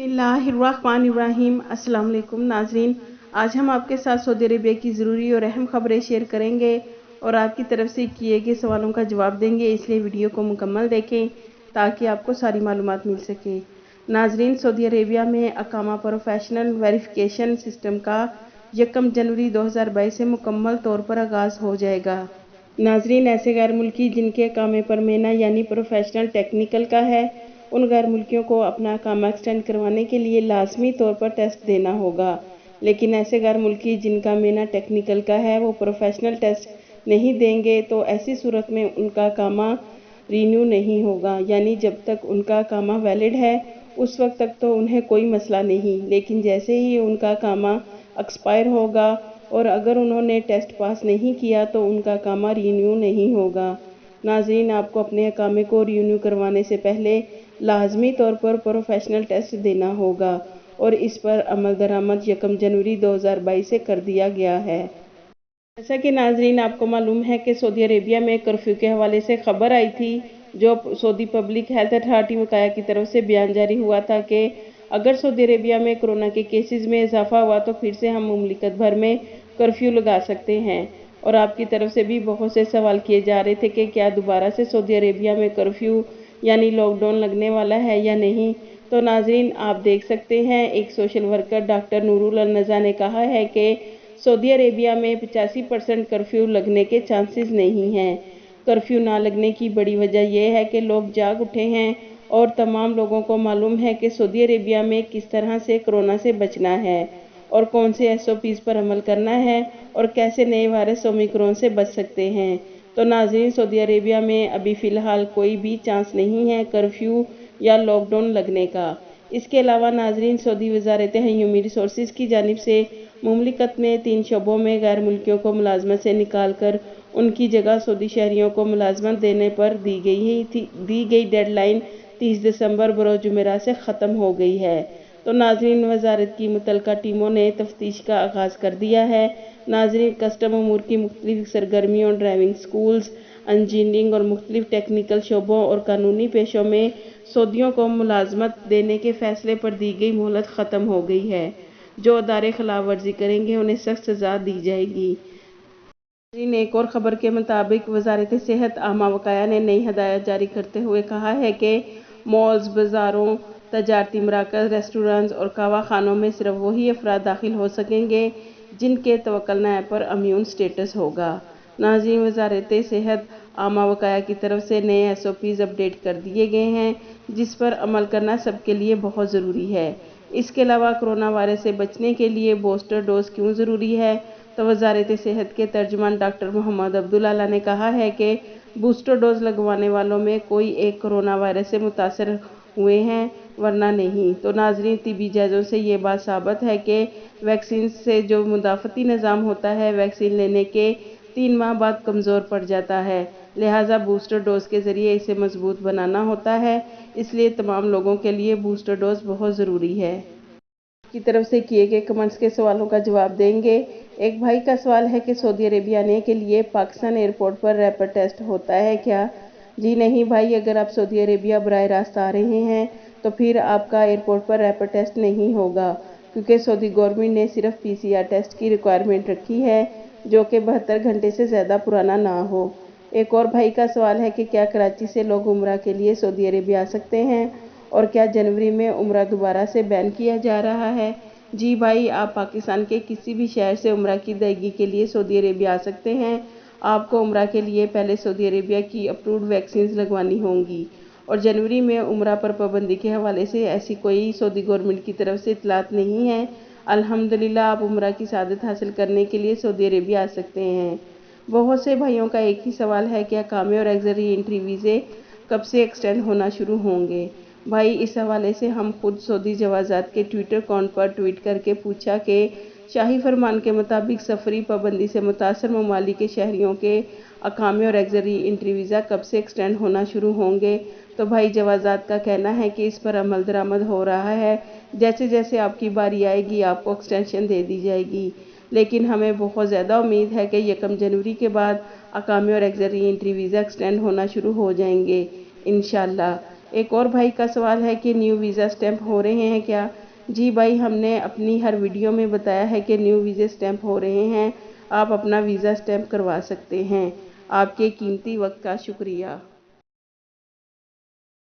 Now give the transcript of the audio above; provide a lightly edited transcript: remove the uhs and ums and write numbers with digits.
बिस्मिल्लाहिर्रहमानिर्रहीम। अस्सलाम वालेकुम नाजरीन, आज हम आपके साथ सऊदी अरेबिया की ज़रूरी और अहम खबरें शेयर करेंगे और आपकी तरफ से किए गए सवालों का जवाब देंगे, इसलिए वीडियो को मुकम्मल देखें ताकि आपको सारी मालूमात मिल सके। नाजरीन, सऊदी अरेबिया में अकामा प्रोफेशनल वेरिफिकेशन सिस्टम का 1 जनवरी 2022 से मुकम्मल तौर पर आगाज़ हो जाएगा। नाजरीन, ऐसे गैर मुल्की जिनके अकामे पर मेना यानी प्रोफेशनल टेक्निकल का है, उन गैर मुल्कियों को अपना अकामा एक्सटेंड करवाने के लिए लाजमी तौर पर टेस्ट देना होगा। लेकिन ऐसे गैर मुल्की जिनका मेना टेक्निकल का है, वो प्रोफेशनल टेस्ट नहीं देंगे तो ऐसी सूरत में उनका अकामा रीन्यू नहीं होगा, यानी जब तक उनका अकामा वैलिड है उस वक्त तक तो उन्हें कोई मसला नहीं, लेकिन जैसे ही उनका अकामा एक्सपायर होगा और अगर उन्होंने टेस्ट पास नहीं किया तो उनका अकामा रीन्यू नहीं होगा। नाज़रीन, आपको अपने अकामे को रीन्यू करवाने से पहले लाजमी तौर पर प्रोफेशनल टेस्ट देना होगा और इस पर अमल दरामद 1 जनवरी 2022 से कर दिया गया है। जैसा कि नाजरीन आपको मालूम है कि सऊदी अरेबिया में कर्फ्यू के हवाले से खबर आई थी, जो सऊदी पब्लिक हेल्थ अथॉरिटी वकाया की तरफ से बयान जारी हुआ था कि अगर सऊदी अरेबिया में कोरोना के केसेस में इजाफा हुआ तो फिर से हम मुमलिकत भर में कर्फ्यू लगा सकते हैं। और आपकी तरफ से भी बहुत से सवाल किए जा रहे थे कि क्या दोबारा से सऊदी अरेबिया में कर्फ्यू यानी लॉकडाउन लगने वाला है या नहीं। तो नाजरीन, आप देख सकते हैं, एक सोशल वर्कर डॉक्टर नूरुल अल-नज़ा ने कहा है कि सऊदी अरेबिया में 85% कर्फ्यू लगने के चांसेस नहीं हैं। कर्फ्यू ना लगने की बड़ी वजह यह है कि लोग जाग उठे हैं और तमाम लोगों को मालूम है कि सऊदी अरेबिया में किस तरह से कोरोना से बचना है और कौन से SOPs पर अमल करना है और कैसे नए वायरस ओमिक्रॉन से बच सकते हैं। तो नाज़रीन, सऊदी अरेबिया में अभी फ़िलहाल कोई भी चांस नहीं है कर्फ्यू या लॉकडाउन लगने का। इसके अलावा नाज़रीन, सऊदी वज़ारत ह्यूमन रिसोर्सेज की जानिब से मुमलिकत में 3 शोबों में गैर मुल्कियों को मुलाजमत से निकाल कर उनकी जगह सऊदी शहरियों को मुलाजमत देने पर दी गई डेडलाइन 30 दिसंबर बरोज़ जुमेरात से ख़त्म हो गई है। तो नाज़रीन, वज़ारत की मुतल्लिका टीमों ने तफ्तीश का आगाज़ कर दिया है। नाज़रीन, कस्टम अमूर की मुख्तलिफ सरगर्मियों, ड्राइविंग स्कूल्स, इंजीनियरिंग और मुख्तलिफ टेक्निकल शोबों और कानूनी पेशों में सऊदियों को मुलाजमत देने के फैसले पर दी गई मोहलत ख़त्म हो गई है। जो अदारे खिलाफ वर्जी करेंगे उन्हें सख्त सज़ा दी जाएगी। एक और ख़बर के मुताबिक वज़ारत सेहत आमा वकाया ने नई हदायत जारी करते हुए कहा है कि मॉल्स, बाज़ारों, तजारती मराकज़, रेस्टोरेंट्स और कहवा खानों में सिर्फ वही अफराद दाखिल हो सकेंगे जिनके तवक्कुल ऐप पर इम्यून स्टेटस होगा। नाज़रीन, वज़ारत सेहत आमा वकाया की तरफ से नए SOPs अपडेट कर दिए गए हैं, जिस पर अमल करना सबके लिए बहुत ज़रूरी है। इसके अलावा कोरोना वायरस से बचने के लिए बूस्टर डोज क्यों ज़रूरी है, तो वज़ारत सेहत के तर्जुमान डॉक्टर मोहम्मद अब्दुल आला ने कहा है कि बूस्टर डोज लगवाने वालों में कोई एक कोरोना वायरस से मुतासर हुए हैं, वरना नहीं। तो नाज़रीन, तिबी जायज़ों से ये बात साबित है कि वैक्सीन से जो मुदाफ़ती निज़ाम होता है, वैक्सीन लेने के 3 माह बाद कमज़ोर पड़ जाता है, लिहाजा बूस्टर डोज के ज़रिए इसे मजबूत बनाना होता है। इसलिए तमाम लोगों के लिए बूस्टर डोज बहुत ज़रूरी है। की तरफ से किए गए कमेंट्स के सवालों का जवाब देंगे। एक भाई का सवाल है कि सऊदी अरेबिया आने के लिए पाकिस्तान एयरपोर्ट पर रैपिड टेस्ट होता है क्या? जी नहीं भाई, अगर आप सऊदी अरेबिया बराह रास्त आ रहे हैं तो फिर आपका एयरपोर्ट पर रैपिड टेस्ट नहीं होगा, क्योंकि सऊदी गवर्नमेंट ने सिर्फ PCR टेस्ट की रिक्वायरमेंट रखी है, जो कि 72 घंटे से ज़्यादा पुराना ना हो। एक और भाई का सवाल है कि क्या कराची से लोग उम्रा के लिए सऊदी अरेबिया आ सकते हैं और क्या जनवरी में उम्रा दोबारा से बैन किया जा रहा है? जी भाई, आप पाकिस्तान के किसी भी शहर से उम्रा की अदायगी के लिए सऊदी अरेबिया आ सकते हैं। आपको उम्रा के लिए पहले सऊदी अरेबिया की अप्रूव्ड वैक्सीन लगवानी होंगी और जनवरी में उम्रा पर पाबंदी के हवाले से ऐसी कोई सऊदी गवर्नमेंट की तरफ से इतलात नहीं है। अल्हम्दुलिल्लाह, आप उम्रा की सआदत हासिल करने के लिए सऊदी अरेबिया आ सकते हैं। बहुत से भाइयों का एक ही सवाल है, क्या कामे और एक्सरी एंट्री वीज़े कब से एक्सटेंड होना शुरू होंगे? भाई, इस हवाले से हम खुद सऊदी जवाज़ात के ट्विटर अकाउंट पर ट्वीट करके पूछा कि शाही फरमान के मुताबिक सफरी पाबंदी से मुतासर ममालिक के शहरियों के अकामे और एक्सरी एंट्री वीज़ा कब से एक्सटेंड होना शुरू होंगे। तो भाई, जवाज़ात का कहना है कि इस पर अमल दरामद हो रहा है, जैसे जैसे आपकी बारी आएगी आपको एक्सटेंशन दे दी जाएगी। लेकिन हमें बहुत ज़्यादा उम्मीद है कि 1 जनवरी के बाद अकामे और एक्सरी एंट्री वीज़ा एक्सटेंड होना शुरू हो जाएंगे इंशाअल्लाह। ایک اور بھائی کا سوال ہے کہ نیو ویزا سٹیمپ ہو رہے ہیں کیا؟ جی بھائی، ہم نے اپنی ہر ویڈیو میں بتایا ہے کہ نیو ویزا سٹیمپ ہو رہے ہیں، آپ اپنا ویزا سٹیمپ کروا سکتے ہیں۔ آپ کے قیمتی وقت کا شکریہ۔